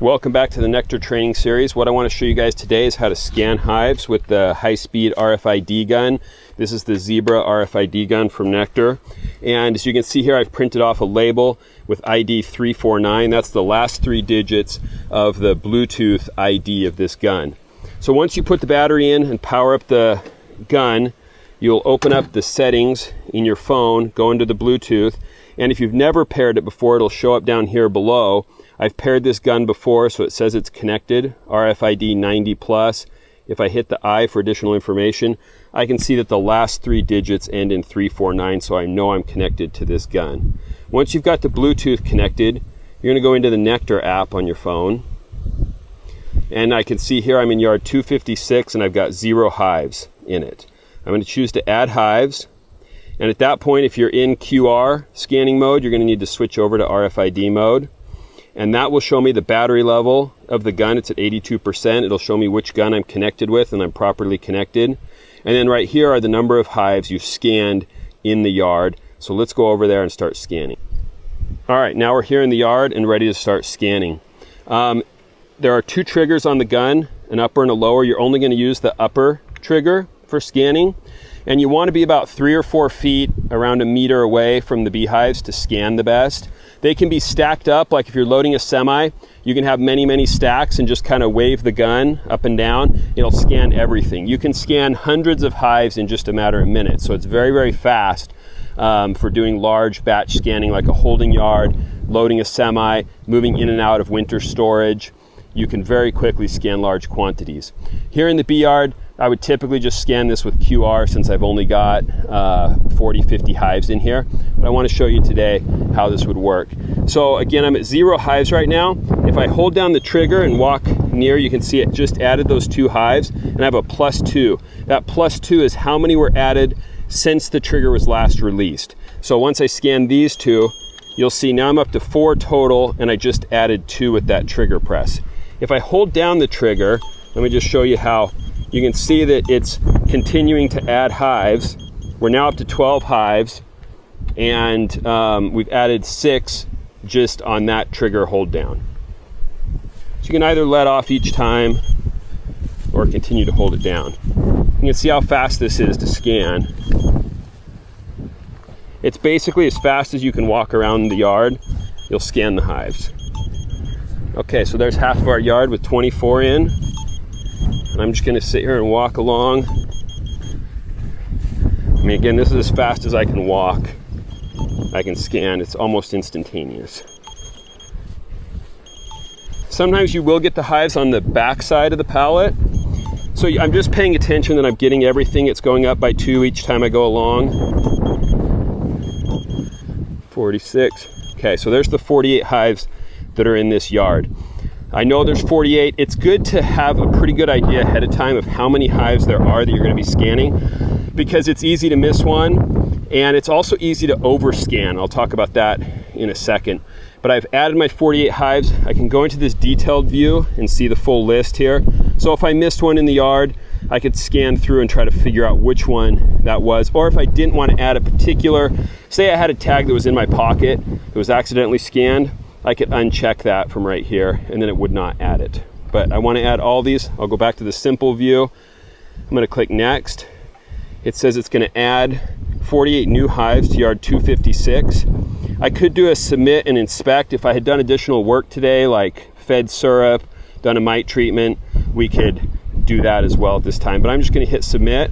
Welcome back to the Nectar training series. What I want to show you guys today is how to scan hives with the high-speed RFID gun. This is the Zebra RFID gun from Nectar. And as you can see here, I've printed off a label with ID 349. That's the last 3 digits of the Bluetooth ID of this gun. So once you put the battery in and power up the gun, you'll open up the settings in your phone, go into the Bluetooth, and if you've never paired it before, it'll show up down here below. I've paired this gun before, so it says it's connected, RFID 90+. If I hit the I for additional information, I can see that the last 3 digits end in 349, so I know I'm connected to this gun. Once you've got the Bluetooth connected, you're going to go into the Nectar app on your phone. And I can see here I'm in yard 256 and I've got 0 hives in it. I'm going to choose to add hives. And at that point, if you're in QR scanning mode, you're going to need to switch over to RFID mode. And that will show me the battery level of the gun. It's at 82%. It'll show me which gun I'm connected with and I'm properly connected. And then right here are the number of hives you've scanned in the yard. So let's go over there and start scanning. All right, now we're here in the yard and ready to start scanning. There are 2 triggers on the gun, an upper and a lower. You're only going to use the upper trigger for scanning. And you want to be about 3 or 4 feet, around a meter away from the beehives to scan the best. They can be stacked up, like if you're loading a semi, you can have many stacks and just kind of wave the gun up and down. It'll scan everything. You can scan hundreds of hives in just a matter of minutes. So it's very fast for doing large batch scanning, like a holding yard, loading a semi, moving in and out of winter storage. You can very quickly scan large quantities. Here in the bee yard, I would typically just scan this with QR since I've only got 40, 50 hives in here. But I want to show you today how this would work. So again, I'm at 0 hives right now. If I hold down the trigger and walk near, you can see it just added those 2 hives, and I have a +2. That +2 is how many were added since the trigger was last released. So once I scan these 2, you'll see now I'm up to 4 total, and I just added 2 with that trigger press. If I hold down the trigger, let me just show you how. You can see that it's continuing to add hives. We're now up to 12 hives, and we've added 6 just on that trigger hold down. So you can either let off each time or continue to hold it down. You can see how fast this is to scan. It's basically as fast as you can walk around the yard, you'll scan the hives. Okay, so there's half of our yard with 24 in. And I'm just going to sit here and walk along. I mean, again, this is as fast as I can walk. I can scan. It's almost instantaneous. Sometimes you will get the hives on the back side of the pallet. So I'm just paying attention that I'm getting everything. It's going up by 2 each time I go along. 46. Okay, so there's the 48 hives that are in this yard. I know there's 48. It's good to have a pretty good idea ahead of time of how many hives there are that you're going to be scanning, because it's easy to miss one, and it's also easy to overscan. I'll talk about that in a second. But I've added my 48 hives. I can go into this detailed view and see the full list here. So if I missed one in the yard, I could scan through and try to figure out which one that was. Or if I didn't want to add a particular, say I had a tag that was in my pocket that was accidentally scanned, I could uncheck that from right here, and then it would not add it. But I want to add all these. I'll go back to the simple view. I'm going to click next. It says it's going to add 48 new hives to yard 256. I could do a submit and inspect. If I had done additional work today, like fed syrup, done a mite treatment, we could do that as well at this time. But I'm just going to hit submit.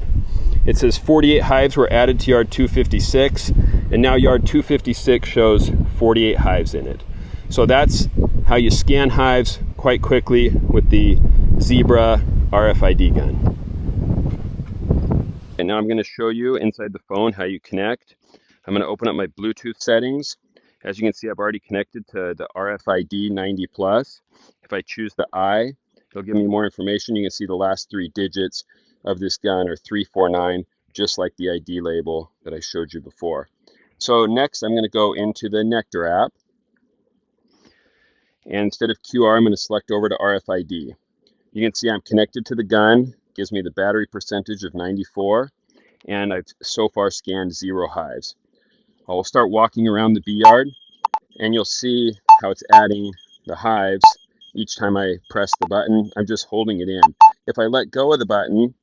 It says 48 hives were added to yard 256, and now yard 256 shows 48 hives in it. So that's how you scan hives quite quickly with the Zebra RFID gun. And now I'm going to show you inside the phone how you connect. I'm going to open up my Bluetooth settings. As you can see, I've already connected to the RFID 90+. If I choose the I, it'll give me more information. You can see the last 3 digits of this gun are 349, just like the ID label that I showed you before. So next, I'm going to go into the Nectar app. And instead of QR, I'm going to select over to RFID. You can see I'm connected to the gun. It gives me the battery percentage of 94. And I've so far scanned 0 hives. I'll start walking around the bee yard, and you'll see how it's adding the hives each time I press the button. I'm just holding it in. If I let go of the button,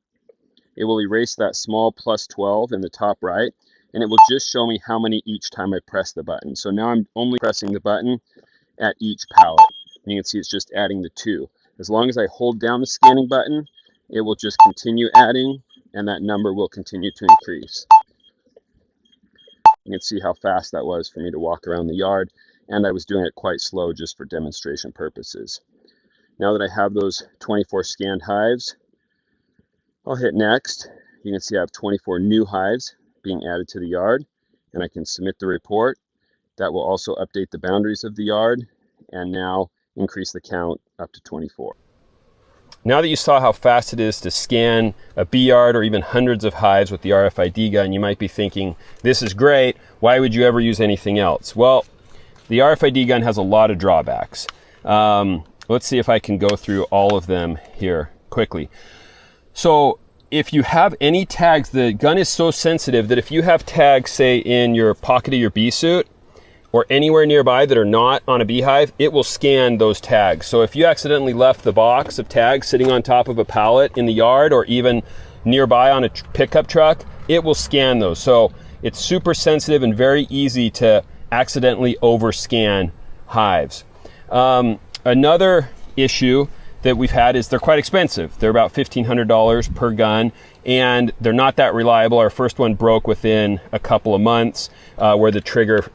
it will erase that small +12 in the top right, and it will just show me how many each time I press the button. So now I'm only pressing the button at each pallet. And you can see it's just adding the 2. As long as I hold down the scanning button, it will just continue adding, and that number will continue to increase. You can see how fast that was for me to walk around the yard, and I was doing it quite slow just for demonstration purposes. Now that I have those 24 scanned hives, I'll hit next. You can see I have 24 new hives being added to the yard, and I can submit the report. That will also update the boundaries of the yard and now increase the count up to 24. Now that you saw how fast it is to scan a bee yard or even hundreds of hives with the RFID gun, you might be thinking, this is great, why would you ever use anything else? Well, the RFID gun has a lot of drawbacks. Let's see if I can go through all of them here quickly. So if you have any tags, the gun is so sensitive that if you have tags, say in your pocket of your bee suit or anywhere nearby that are not on a beehive, it will scan those tags. So if you accidentally left the box of tags sitting on top of a pallet in the yard or even nearby on a pickup truck, it will scan those. So it's super sensitive and very easy to accidentally overscan hives. Another issue that we've had is they're quite expensive. They're about $1,500 per gun, and they're not that reliable. Our first one broke within a couple of months where the trigger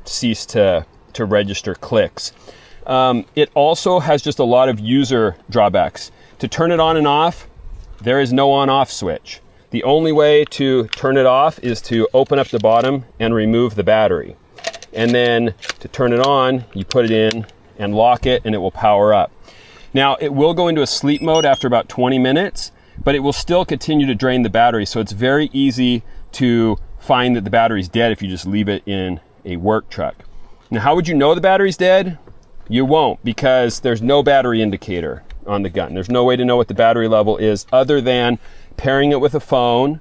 ceased to register clicks. It also has just a lot of user drawbacks. To turn it on and off, there is no on-off switch. The only way to turn it off is to open up the bottom and remove the battery. And then to turn it on, you put it in and lock it, and it will power up. Now, it will go into a sleep mode after about 20 minutes, but it will still continue to drain the battery. So it's very easy to find that the battery's dead if you just leave it in a work truck. Now, how would you know the battery's dead? You won't, because there's no battery indicator on the gun. There's no way to know what the battery level is other than pairing it with a phone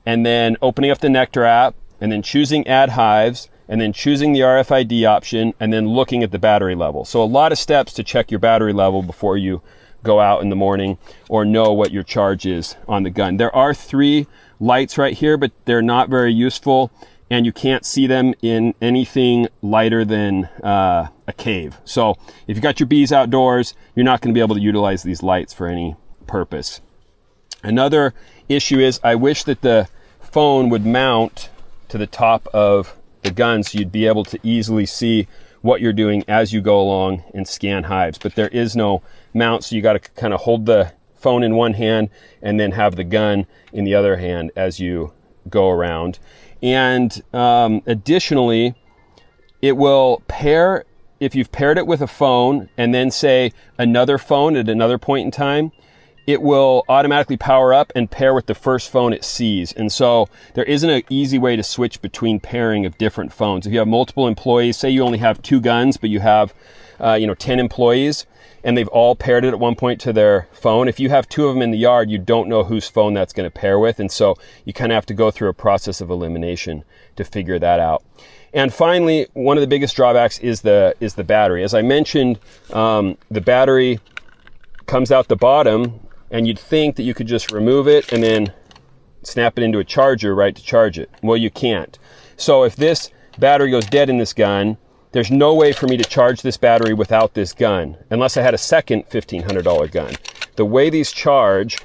and then opening up the Nectar app and then choosing Add Hives and then choosing the RFID option and then looking at the battery level. So a lot of steps to check your battery level before you go out in the morning or know what your charge is on the gun. There are 3 lights right here, but they're not very useful, and you can't see them in anything lighter than a cave. So if you got your bees outdoors, you're not going to be able to utilize these lights for any purpose. Another issue is I wish that the phone would mount to the top of the gun so you'd be able to easily see what you're doing as you go along and scan hives. But there is no mount, so you got to kind of hold the phone in one hand and then have the gun in the other hand as you go around. And additionally, it will pair, if you've paired it with a phone and then say another phone at another point in time, it will automatically power up and pair with the first phone it sees. And so there isn't an easy way to switch between pairing of different phones. If you have multiple employees, say you only have 2 guns, but you have 10 employees, and they've all paired it at one point to their phone. If you have 2 of them in the yard, you don't know whose phone that's going to pair with. And so you kind of have to go through a process of elimination to figure that out. And finally, one of the biggest drawbacks is the battery. As I mentioned, the battery comes out the bottom, and you'd think that you could just remove it and then snap it into a charger, right, to charge it. Well, you can't. So if this battery goes dead in this gun, there's no way for me to charge this battery without this gun, unless I had a second $1,500 gun. The way these charge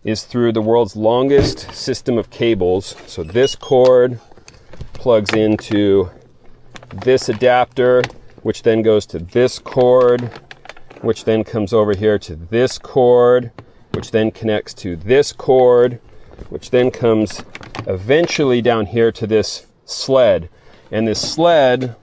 is through the world's longest system of cables. So this cord plugs into this adapter, which then goes to this cord, which then comes over here to this cord, which then connects to this cord, which then comes eventually down here to this sled. And this sled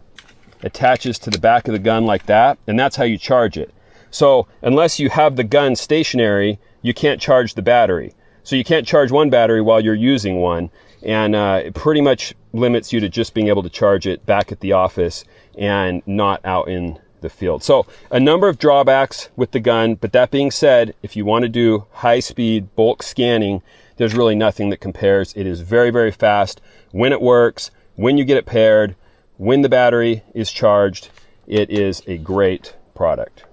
attaches to the back of the gun like that, and that's how you charge it. So unless you have the gun stationary, you can't charge the battery. So you can't charge one battery while you're using one, and it pretty much limits you to just being able to charge it back at the office and not out in the field. So a number of drawbacks with the gun, but that being said, if you want to do high-speed bulk scanning, there's really nothing that compares. It is very, very fast when it works, when you get it paired, when the battery is charged. It is a great product.